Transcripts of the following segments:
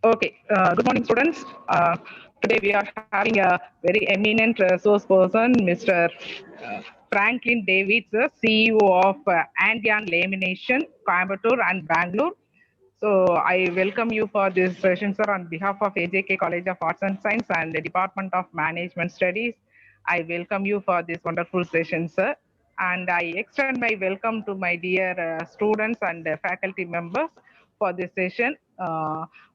Okay, good morning, students. Today we are having a very eminent resource person, Mr. uh, Franklin Davids, the CEO of Andean Lamination, Coimbatore and Bangalore. So I welcome you for this session, sir, on behalf of AJK College of Arts and Science and the Department of Management Studies. I welcome you for this wonderful session, sir. And I extend my welcome to my dear students and faculty members for this session.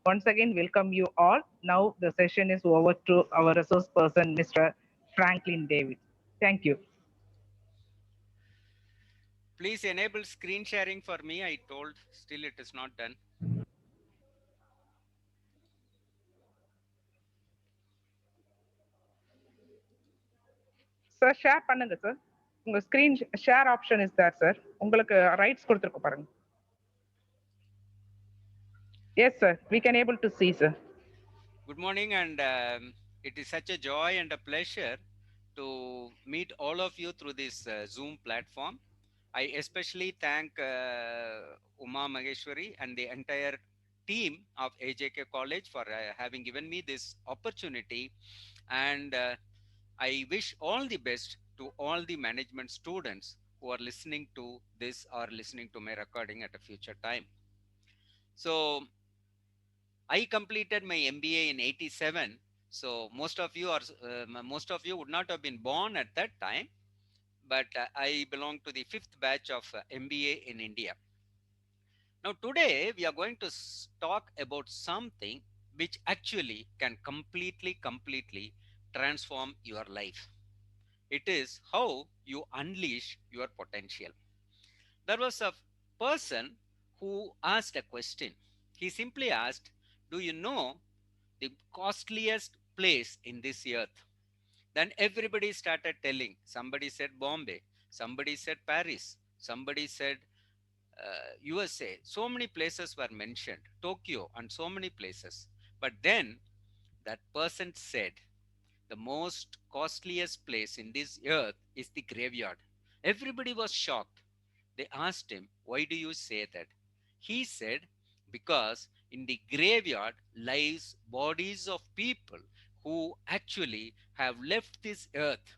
Once again, welcome you all. Now the session is over to our resource person, Mr. Franklin David. Thank you. Please enable screen sharing for me. I told still it is not done. Sir, share பண்ணுங்க sir. உங்க screen share option is there, sir. உங்களுக்கு rights கொடுத்திருக்கும் பாருங்க. Yes, sir. We can able to see, sir. Good morning, and it is such a joy and a pleasure to meet all of you through this Zoom platform. I especially thank Uma Maheshwari and the entire team of AJK College for having given me this opportunity, and I wish all the best to all the management students who are listening to this or listening to my recording at a future time. So I completed my MBA in '87. So most of you would not have been born at that time, but I belong to the fifth batch of MBA in India. Now today we are going to talk about something which actually can completely transform your life. It is how you unleash your potential. There was a person who asked a question. He simply asked, "Do you know the costliest place in this earth?" Then everybody started telling. Somebody said Bombay, somebody said Paris, somebody said USA. So many places were mentioned, Tokyo, and so many places. But then that person said, the most costliest place in this earth is the graveyard. Everybody was shocked. They asked him, "Why do you say that?" He said, "Because in the graveyard lies bodies of people who actually have left this earth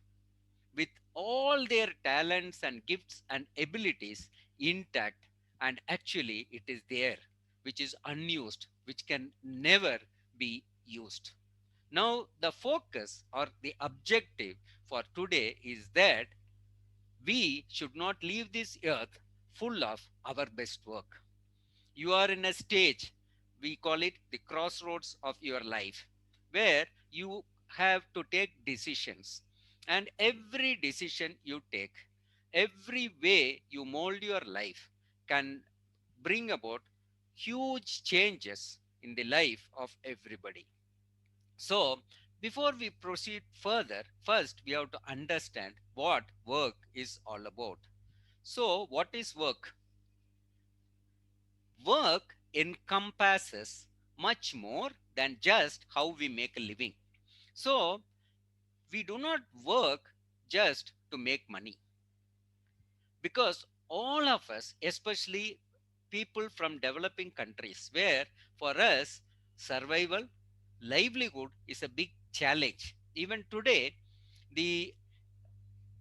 with all their talents and gifts and abilities intact, and actually it is there, which is unused, which can never be used." Now, the focus or the objective for today is that we should not leave this earth full of our best work. You are in a stage, we call it the crossroads of your life, where you have to take decisions. And every decision you take, every way you mold your life can bring about huge changes in the life of everybody. So, before we proceed further, first we have to understand what work is all about. So, what is work? Work encompasses much more than just how we make a living. So, we do not work just to make money, because all of us, especially people from developing countries, where for us survival, livelihood is a big challenge. Even today, the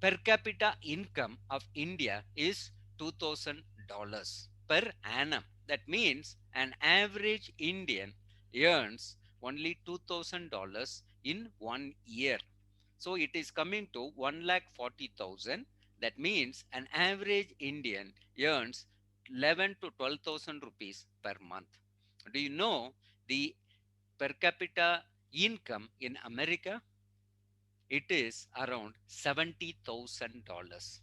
per capita income of India is $2,000 per annum. That means an average Indian earns only $2,000 in 1 year. So it is coming to 1,40,000. That means an average Indian earns 11 to 12,000 rupees per month. Do you know the per capita income in America? It is around $70,000.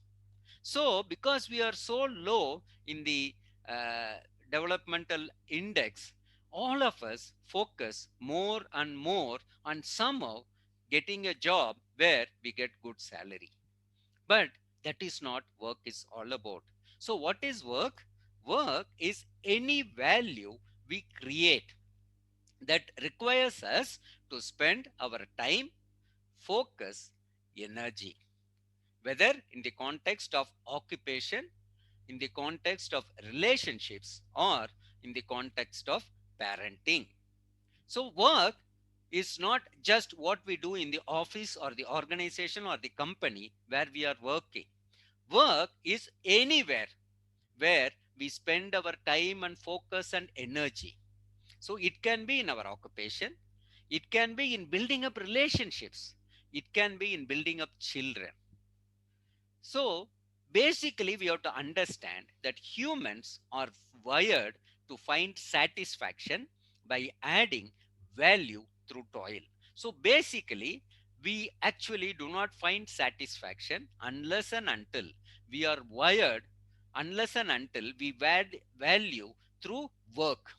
So, because we are so low in the uh, developmental index, all of us focus more and more on somehow getting a job where we get good salary. But that is not work is all about. So, what is work? Work is any value we create that requires us to spend our time, focus, energy, whether in the context of occupation, in the context of relationships, or in the context of parenting. So work is not just what we do in the office or the organization or the company where we are working. Work is anywhere where we spend our time and focus and energy. So it can be in our occupation, it can be in building up relationships, it can be in building up children. So basically, we have to understand that humans are wired to find satisfaction by adding value through toil. So basically, we actually do not find satisfaction unless and until we are wired, unless and until we add value through work.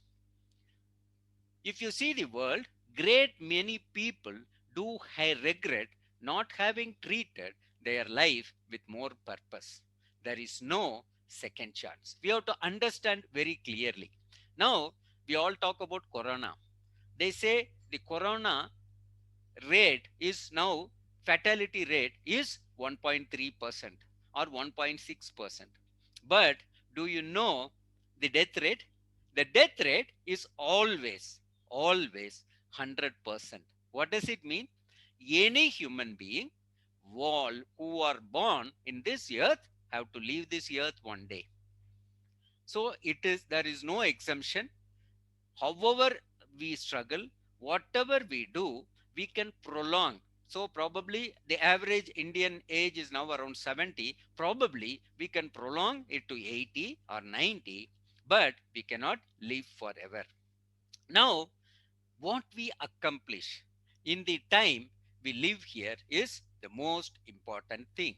If you see the world, great many people do regret not having treated their life with more purpose. There is no second chance. We have to understand very clearly. Now, we all talk about corona. They say the corona rate is now, fatality rate is 1.3% or 1.6%. But do you know the death rate? The death rate is always 100%. What does it mean? Any human being all who are born in this earth have to leave this earth one day. So there is no exemption. However we struggle, whatever we do, we can prolong. So probably the average Indian age is now around 70. Probably we can prolong it to 80 or 90, but we cannot live forever. Now, what we accomplish in the time we live here is the most important thing.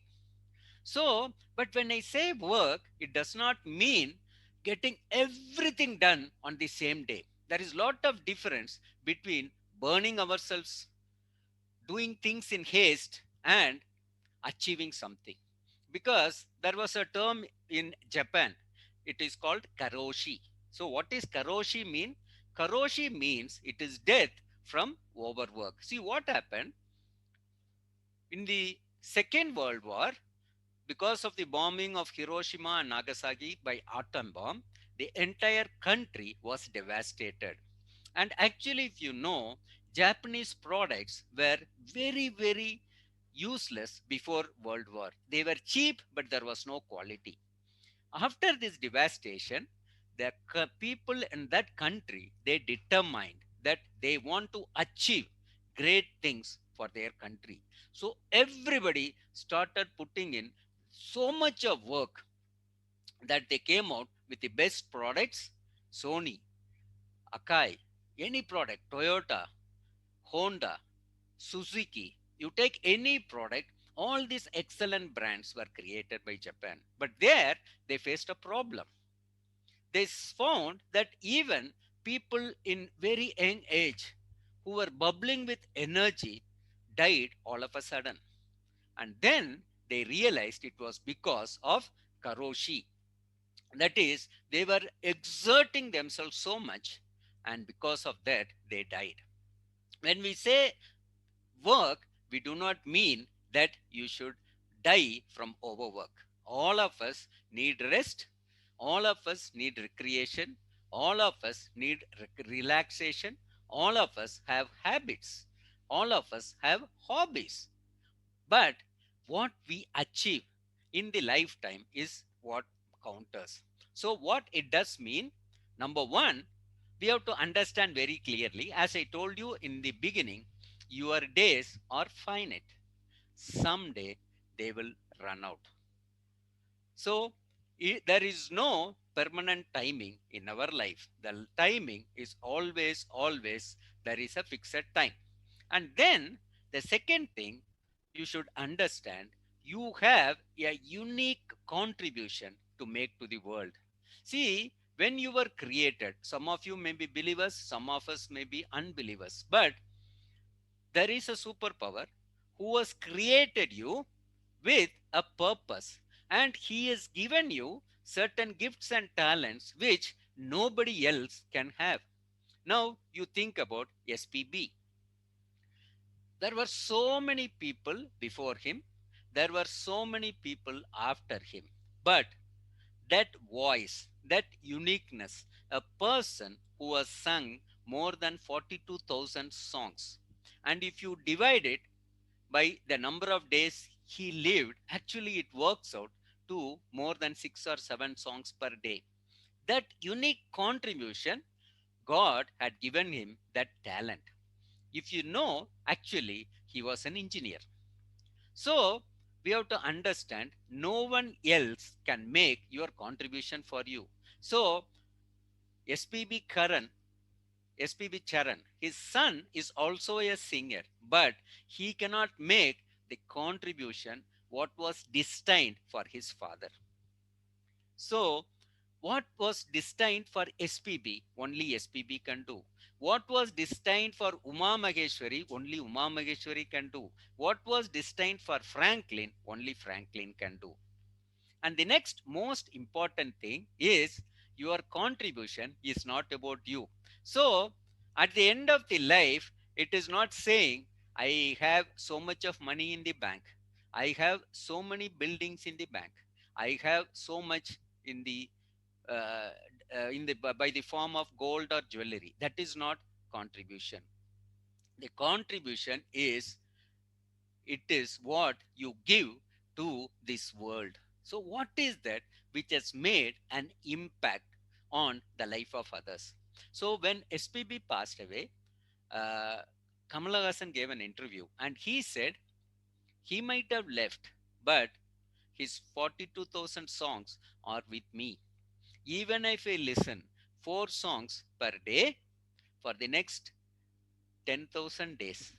So, but when I say work, it does not mean getting everything done on the same day. There is a lot of difference between burning ourselves, doing things in haste, and achieving something. Because there was a term in Japan, it is called karoshi. So, what is karoshi mean? Karoshi means it is death from overwork. See what happened in the Second World War. Because of the bombing of Hiroshima and Nagasaki by atom bomb, the entire country was devastated. And actually, if you know, Japanese products were very useless before World War. They were cheap, but there was no quality. After this devastation, the people in that country, they determined that they want to achieve great things for their country. So everybody started putting in so much of work that they came out with the best products. Sony, Akai, any product, Toyota, Honda, Suzuki, you take any product, all these excellent brands were created by Japan. But there they faced a problem. They found that even people in very young age who were bubbling with energy died all of a sudden. And then they realized it was because of karoshi. That is, they were exerting themselves so much, and because of that, they died. When we say work, we do not mean that you should die from overwork. All of us need rest, all of us need recreation, all of us need relaxation, all of us have habits, all of us have hobbies. But what we achieve in the lifetime is what counters. So, what it does mean, number one, we have to understand very clearly. As I told you in the beginning, your days are finite. Someday they will run out. So, there is no permanent timing in our life. The timing is always, there is a fixed time. And then the second thing you should understand, you have a unique contribution to make to the world. See, when you were created, some of you may be believers, some of us may be unbelievers, but there is a superpower who has created you with a purpose, and he has given you certain gifts and talents which nobody else can have. Now you think about SPB. There were so many people before him, there were so many people after him, but that voice, that uniqueness, a person who has sung more than 42,000 songs. And if you divide it by the number of days he lived, actually it works out to more than 6 or 7 songs per day. That unique contribution, God had given him that talent. If you know, actually, he was an engineer. So, we have to understand no one else can make your contribution for you. So, SPB Karan, SPB Charan, his son is also a singer, but he cannot make the contribution what was destined for his father. So, what was destined for SPB, only SPB can do. What was destined for Uma Maheshwari, only Uma Maheshwari can do. What was destined for Franklin, only Franklin can do. And the next most important thing is your contribution is not about you. So, at the end of the life, it is not saying, I have so much of money in the bank. I have so many buildings in the bank. I have so much in the uh, by the form of gold or jewelry. That is not contribution. The contribution is, it is what you give to this world. So what is that which has made an impact on the life of others? So when SPB passed away, uh, Kamala Hassan gave an interview and he said he might have left, but his 42,000 songs are with me. Even if I listen 4 songs per day for the next 10,000 days,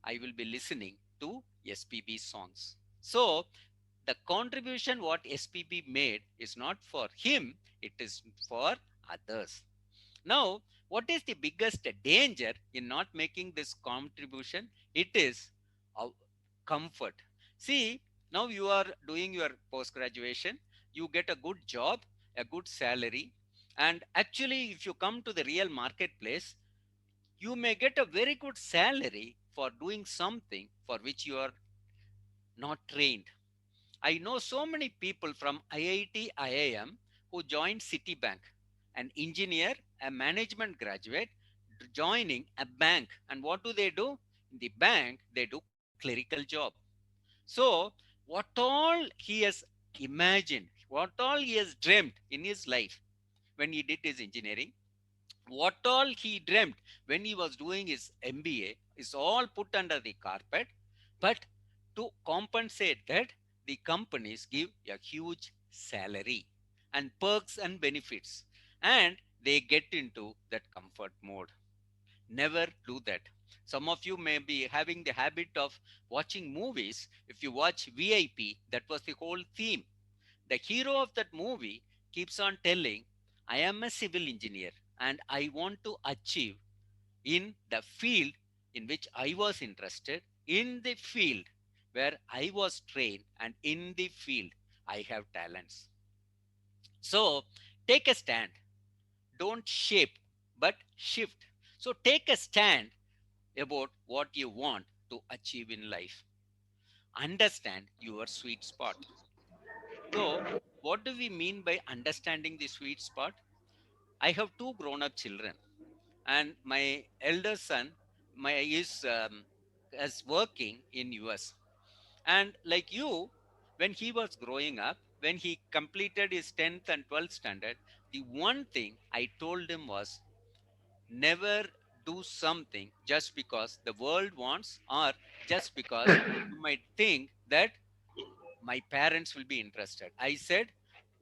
I will be listening to SPB songs. So, the contribution what SPB made is not for him, it is for others. Now, what is the biggest danger in not making this contribution? It is comfort. See, now you are doing your post graduation, you get a good job, a good salary, and actually, if you come to the real marketplace, you may get a very good salary for doing something for which you are not trained. I know so many people from IIT, IIM who joined Citibank, an engineer, a management graduate, joining a bank. And what do they do? In the bank, they do clerical job. So, what all he has imagined, what all he has dreamt in his life when he did his engineering, what all he dreamt when he was doing his MBA is all put under the carpet. But to compensate that, the companies give a huge salary and perks and benefits, and they get into that comfort mode. Never do that. Some of you may be having the habit of watching movies. If you watch VIP, that was the whole theme. The hero of that movie keeps on telling, I am a civil engineer and I want to achieve in the field in which I was interested, in the field where I was trained, and in the field I have talents. So take a stand. Don't shape, but shift. So take a stand about what you want to achieve in life. Understand your sweet spot. So, what do we mean by understanding the sweet spot? I have two grown up children, and my elder son is working in US. And like you, when he was growing up, when he completed his 10th and 12th standard, the one thing I told him was never do something just because the world wants, or just because you might think that my parents will be interested. I said,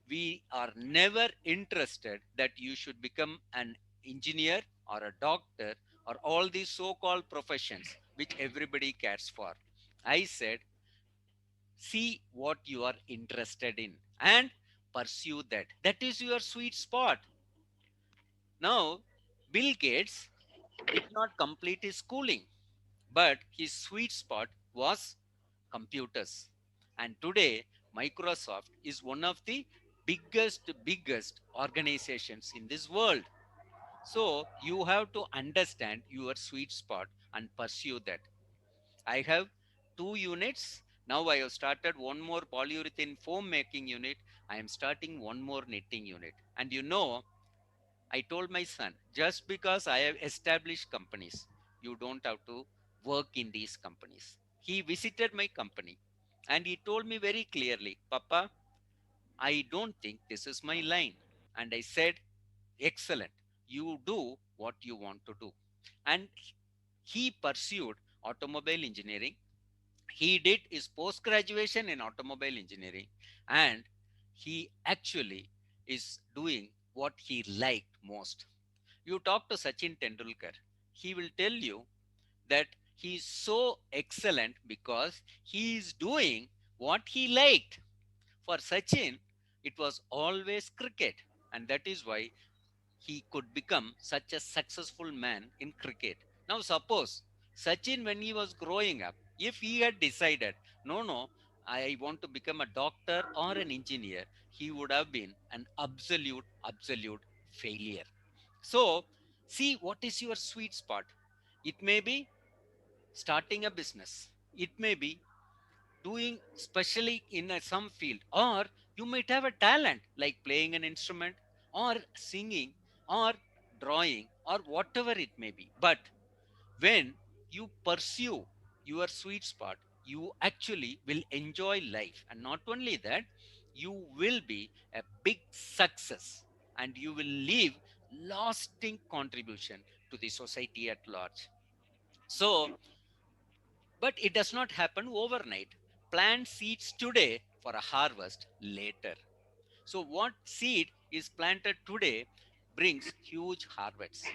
we are never interested that you should become an engineer or a doctor or all these so called professions which everybody cares for. I said, see what you are interested in and pursue that. That is your sweet spot. Now, Bill Gates did not complete his schooling, but his sweet spot was computers. And today, Microsoft is one of the biggest organizations in this world. So you have to understand your sweet spot and pursue that. I have 2 units. Now I have started one more polyurethane foam making unit. I am starting one more knitting unit. And you know, I told my son, just because I have established companies, you don't have to work in these companies. He visited my company and he told me very clearly, Papa, I don't think this is my line. And I said, excellent. You do what you want to do. And he pursued automobile engineering. He did his post graduation in automobile engineering, and he actually is doing what he liked most. You talk to Sachin Tendulkar, he will tell you that he's so excellent because he is doing what he liked. For Sachin, it was always cricket, and that is why he could become such a successful man in cricket. Now, suppose Sachin, when he was growing up, if he had decided, no, no, I want to become a doctor or an engineer, he would have been an absolute failure. So, see what is your sweet spot. It may be starting a business, it may be doing specially in some field, or you might have a talent like playing an instrument or singing or drawing or whatever it may be. But when you pursue your sweet spot, you actually will enjoy life, and not only that, you will be a big success and you will leave lasting contribution to the society at large. So, but it does not happen overnight. Plant seeds today for a harvest later. So, what seed is planted today brings huge harvests.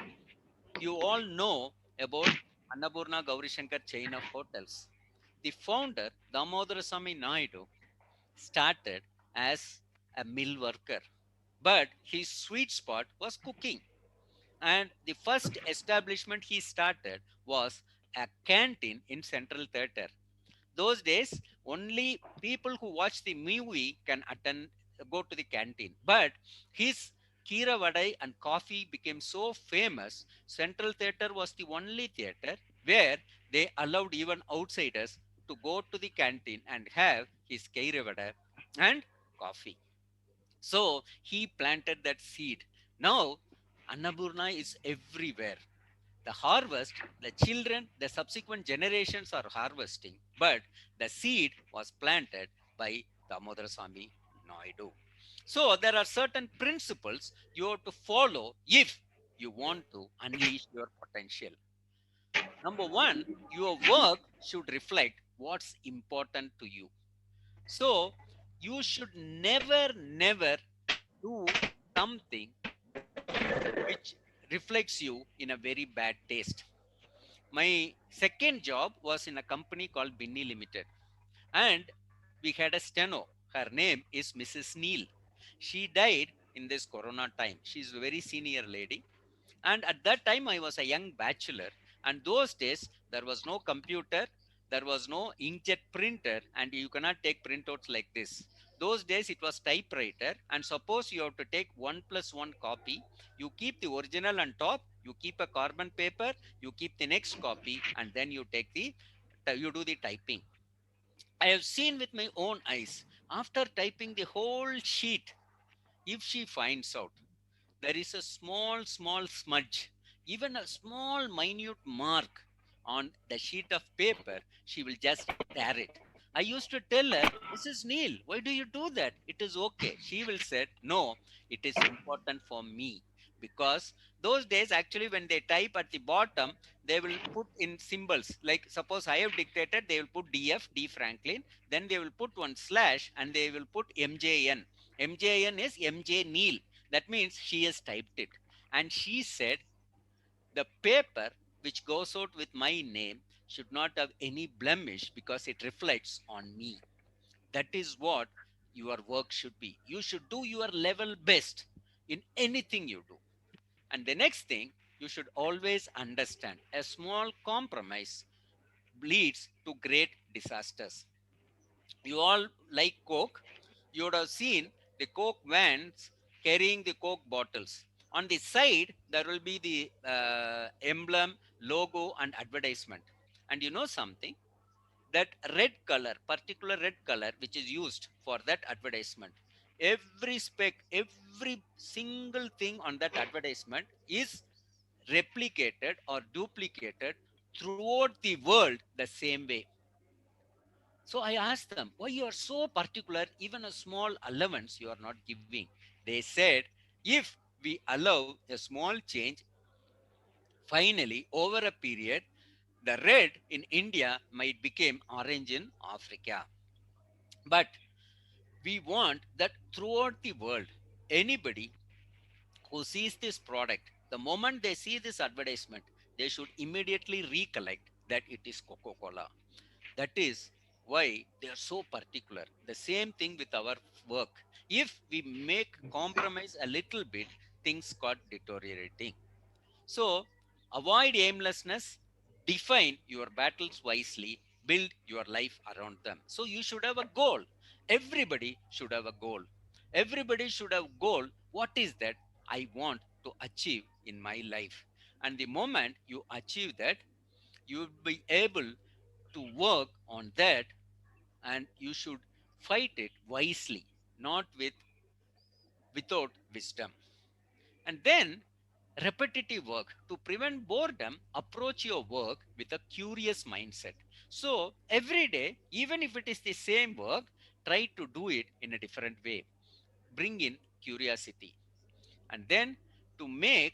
You all know about Annapurna Gauri Shankar chain of hotels. The founder, Damodarasamy Naidu, started as a mill worker, but his sweet spot was cooking. And the first establishment he started was a canteen in Central Theatre. Those days, only people who watch the movie can attend, go to the canteen. But his Kira Vadai and coffee became so famous. Central Theatre was the only theatre where they allowed even outsiders to go to the canteen and have his Kira Vadai and coffee. So he planted that seed. Now Annapurna is everywhere. The harvest, the children, the subsequent generations are harvesting, but the seed was planted by Damodar Swami Naidu. So there are certain principles you have to follow if you want to unleash your potential. Number one, your work should reflect what's important to you. So you should never do something which reflects you in a very bad taste. My second job was in a company called Binny Limited, and we had a steno. Her name is Mrs. Neil. She died in this corona time. She's a very senior lady, and at that time I was a young bachelor, and those days there was no computer, there was no inkjet printer, and you cannot take printouts like this. Those days it was typewriter, and suppose you have to take 1 plus 1 copy, you keep the original on top, you keep a carbon paper, you keep the next copy, and then you take the you do the typing. I have seen with my own eyes, after typing the whole sheet, if she finds out there is a small smudge, even a small minute mark on the sheet of paper, she will just tear it. I used to tell her, Mrs. Neil, why do you do that? It is okay. She will say, no, it is important for me. Because those days, actually, when they type at the bottom, they will put in symbols. Like, suppose I have dictated, they will put DF, D Franklin, then they will put one slash and they will put MJN. MJN is MJ Neil. That means she has typed it. And she said, the paper which goes out with my name should not have any blemish because it reflects on me. That is what your work should be. You should do your level best in anything you do. And the next thing, you should always understand a small compromise leads to great disasters. You all like Coke. You would have seen the Coke vans carrying the Coke bottles. On the side, there will be the emblem, logo, and advertisement. And you know something? That red color, particular red color, which is used for that advertisement. Every spec, every single thing on that advertisement is replicated or duplicated throughout the world the same way. So I asked them, why you are so particular, even a small allowance you are not giving? They said, if we allow a small change, finally, over a period, the red in India might become orange in Africa. But we want that throughout the world, anybody who sees this product, the moment they see this advertisement, they should immediately recollect that it is Coca Cola. That is why they are so particular. The same thing with our work. If we make compromise a little bit, things got deteriorating. So avoid aimlessness, define your battles wisely, build your life around them. So you should have a goal. Everybody should have a goal. Everybody should have goal. What is that I want to achieve in my life? And the moment you achieve that, you will be able to work on that, and you should fight it wisely, not without wisdom. And then repetitive work to prevent boredom, approach your work with a curious mindset. So every day, even if it is the same work, try to do it in a different way. Bring in curiosity. And then to make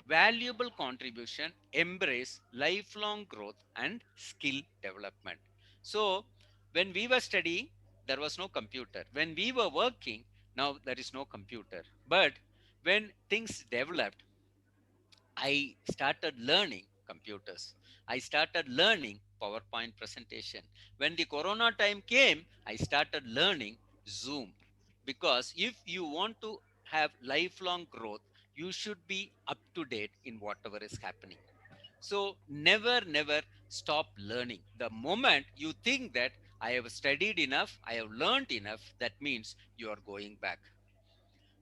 valuable contribution, embrace lifelong growth and skill development. So when we were studying, there was no computer. When we were working, now there is no computer. But when things developed, I started learning computers. I started learning PowerPoint presentation. When the Corona time came, I started learning Zoom. Because if you want to have lifelong growth, you should be up to date in whatever is happening. So never, never stop learning. The moment you think that I have studied enough, I have learned enough, that means you are going back.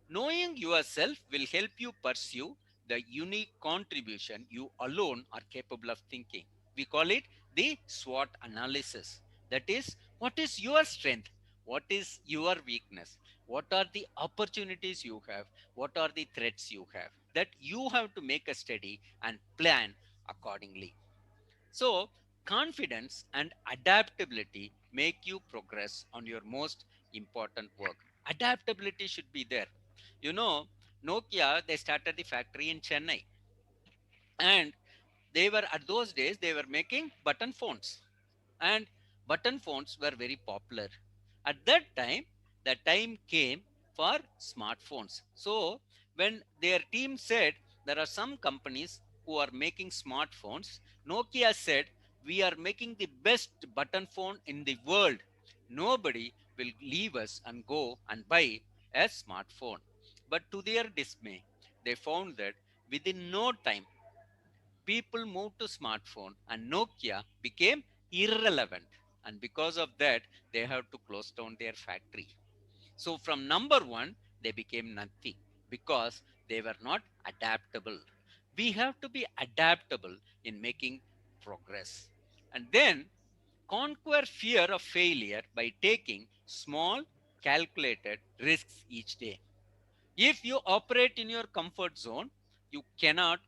Knowing yourself will help you pursue the unique contribution you alone are capable of thinking. We call it the SWOT analysis. That is, what is your strength? What is your weakness? What are the opportunities you have? What are the threats you have? That you have to make a study and plan accordingly. So, confidence and adaptability make you progress on your most important work. Adaptability should be there. You know, Nokia, they started the factory in Chennai, and they were at those days they were making button phones, and button phones were very popular. At that time, the time came for smartphones. So when their team said there are some companies who are making smartphones, Nokia said we are making the best button phone in the world. Nobody will leave us and go and buy a smartphone. But to their dismay, they found that within no time people moved to smartphone and Nokia became irrelevant. And because of that, they have to close down their factory. So from number one, they became nothing because they were not adaptable. We have to be adaptable in making progress. And then conquer fear of failure by taking small, calculated risks each day. If you operate in your comfort zone, you cannot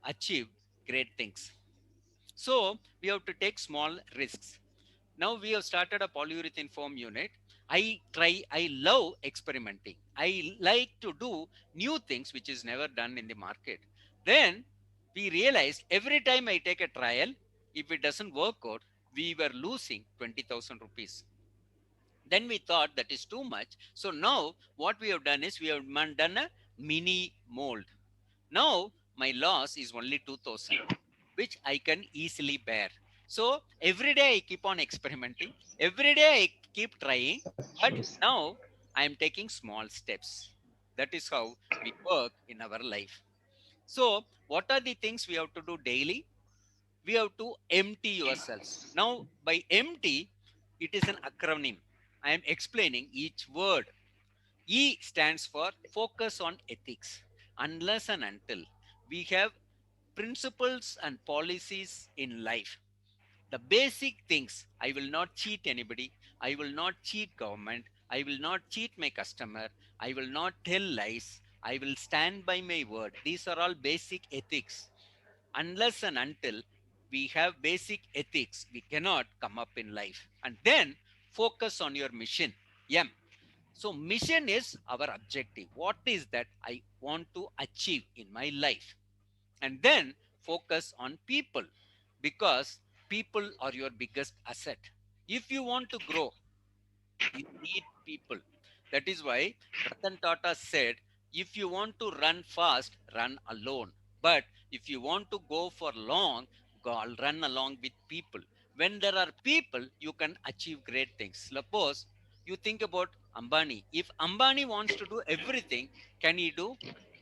achieve great things. So we have to take small risks. Now we have started a polyurethane foam unit. I love experimenting. I like to do new things which is never done in the market. Then we realized every time I take a trial, if it doesn't work out, we were losing 20,000 rupees. Then we thought that is too much. So now what we have done is we have done a mini mold. Now my loss is only 2000, which I can easily bear. So every day I keep on experimenting. Every day I keep trying. But Yes. now I am taking small steps. That is how we work in our life. So, what are the things we have to do daily? We have to empty yourselves. Now, by empty, it is an acronym. I am explaining each word. E stands for focus on ethics. Unless and until we have principles and policies in life, the basic things, I will not cheat anybody, I will not cheat government. I will not cheat my customer. I will not tell lies. I will stand by my word. These are all basic ethics. Unless and until we have basic ethics, we cannot come up in life. And then focus on your mission. M. So, mission is our objective. What is that I want to achieve in my life? And then focus on people, because people are your biggest asset. If you want to grow, you need people. That is why Ratan Tata said, if you want to run fast, run alone. But if you want to go for long, run along with people. When there are people, you can achieve great things. Suppose you think about Ambani. If Ambani wants to do everything, can he do?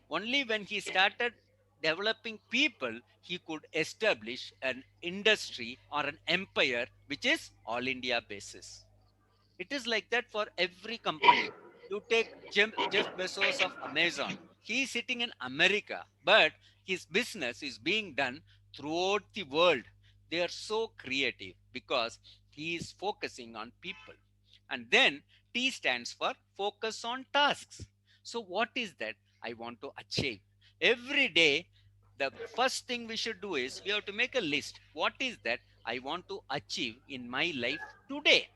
Only when he started developing people, he could establish an industry or an empire which is all India basis. It is like that for every company. You take Jeff Bezos of Amazon. He is sitting in America, but his business is being done throughout the world. They are so creative because he is focusing on people. And then T stands for focus on tasks. So, what is that I want to achieve? Every day, the first thing we should do is we have to make a list. What is that I want to achieve in my life today?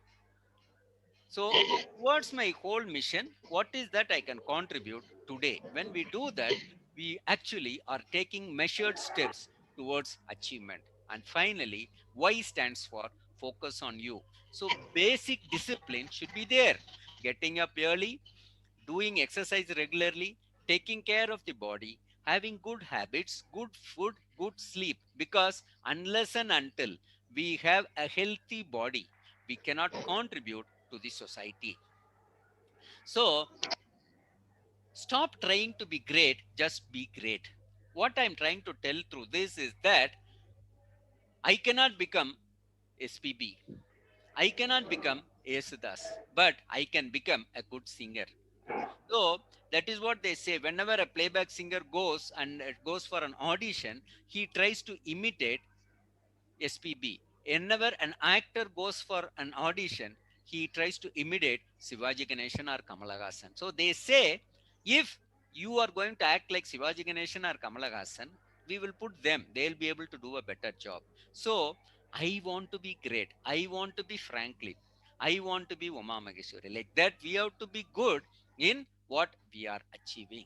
So, what's my whole mission? What is that I can contribute today? When we do that, we actually are taking measured steps towards achievement. And finally, Y stands for focus on you. So, basic discipline should be there. Getting up early, doing exercise regularly, taking care of the body, having good habits, good food, good sleep. Because unless and until we have a healthy body, we cannot contribute to the society. So stop trying to be great, just be great. What I'm trying to tell through this is that I cannot become SPB. I cannot become Yesudas, but I can become a good singer. So that is what they say. Whenever a playback singer goes and goes for an audition, he tries to imitate SPB. Whenever an actor goes for an audition, he tries to imitate Sivaji Ganeshan or Kamala Hassan. So they say, if you are going to act like Sivaji Ganeshan or Kamala Hassan, we will put them. They'll be able to do a better job. So I want to be great. I want to be Franklin. I want to be Uma Maheshwari. Like that, we have to be good in what we are achieving.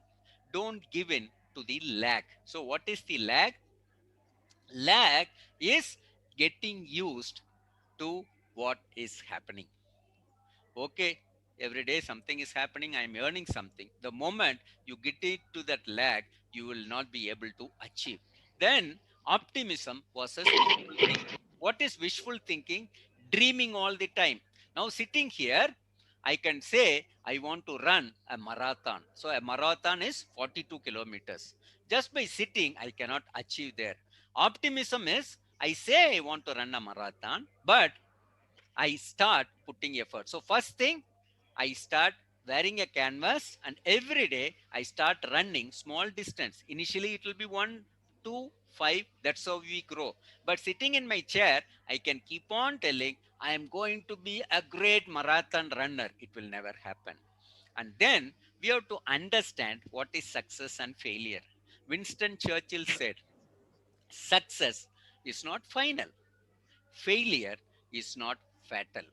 Don't give in to the lag. So what is the lag? Lag is getting used to what is happening. Okay, every day something is happening, I'm earning something. The moment you get into that lag, you will not be able to achieve. Then optimism versus wishful thinking. What is wishful thinking? Dreaming all the time. Now sitting here, I can say I want to run a marathon. So a marathon is 42 kilometers. Just by sitting, I cannot achieve there. Optimism is I say I want to run a marathon, but I start putting effort. So first thing, I start wearing a canvas, and every day I start running small distance. Initially it will be 1, 2, 5. That's how we grow. But sitting in my chair, I can keep on telling I am going to be a great marathon runner. It will never happen. And then we have to understand what is success and failure. Winston Churchill said, success is not final. Failure is not fatal.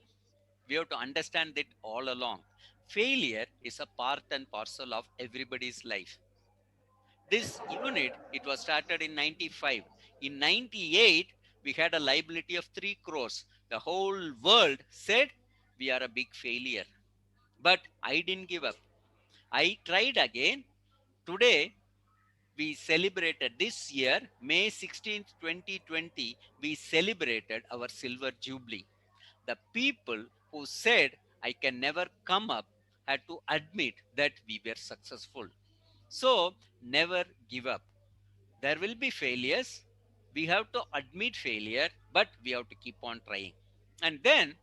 We have to understand that all along. Failure is a part and parcel of everybody's life. This unit, it was started in 95. In 98, we had a liability of 3 crores. The whole world said we are a big failure. But I didn't give up. I tried again. Today, we celebrated this year, May 16th, 2020, we celebrated our silver jubilee. The people who said I can never come up had to admit that we were successful. So never give up. There will be failures. We have to admit failure, but we have to keep on trying. And then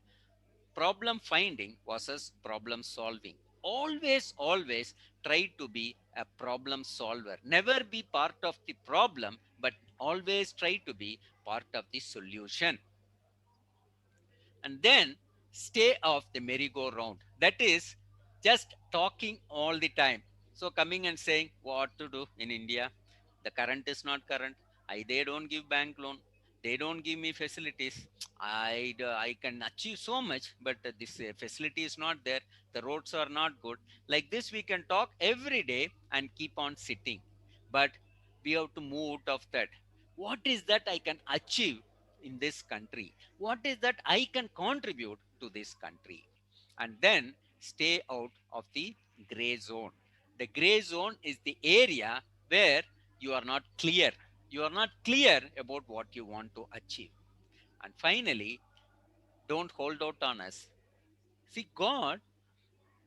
problem finding versus problem solving. Always try to be a problem solver. Never be part of the problem, but always try to be part of the solution. And then stay off the merry-go-round. That is just talking all the time. So coming and saying what to do in India, the current is not current. They don't give bank loan. They don't give me facilities. I can achieve so much, but this facility is not there. The roads are not good. Like this, we can talk every day and keep on sitting. But we have to move out of that. What is that I can achieve in this country? What is that I can contribute to this country? And then stay out of the gray zone. The gray zone is the area where you are not clear. You are not clear about what you want to achieve. And finally, don't hold out on us. See, God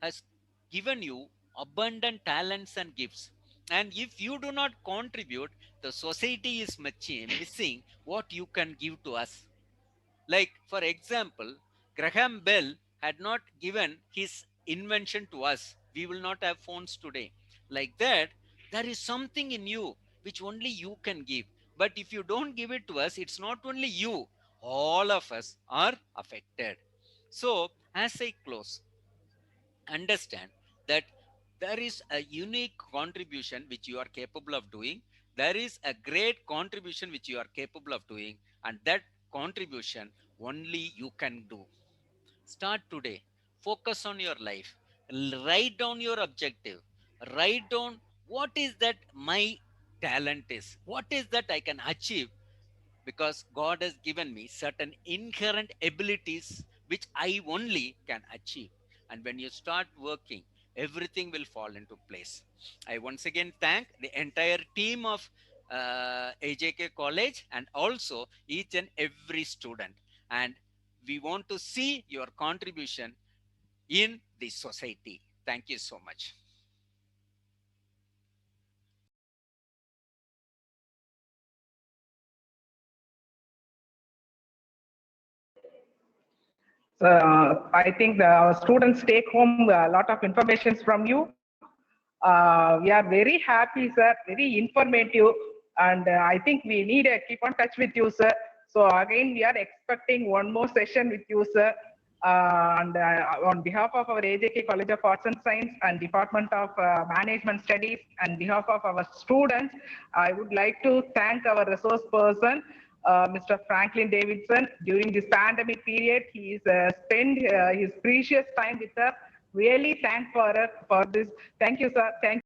has given you abundant talents and gifts. And if you do not contribute, the society is missing what you can give to us. Like, for example, Graham Bell had not given his invention to us, we will not have phones today. Like that, there is something in you which only you can give. But if you don't give it to us, it's not only you, all of us are affected. So, as I close, understand that there is a unique contribution which you are capable of doing. There is a great contribution which you are capable of doing, and that contribution only you can do. Start today. Focus on your life. Write down your objective. Write down what is that my talent is, what is that I can achieve, because God has given me certain inherent abilities which I only can achieve. And when you start working, everything will fall into place. I once again thank the entire team of AJK College and also each and every student. And we want to see your contribution in the society. Thank you so much. So I think our students take home a lot of information from you. We are very happy, sir, very informative. And I think we need to keep on touch with you, sir. So again, we are expecting one more session with you, sir. And on behalf of our AJK College of Arts and Science and Department of Management Studies and behalf of our students, I would like to thank our resource person, Mr. Franklin Davidson. During this pandemic period, he spent his precious time with us. Really thank for this. Thank you, sir. Thank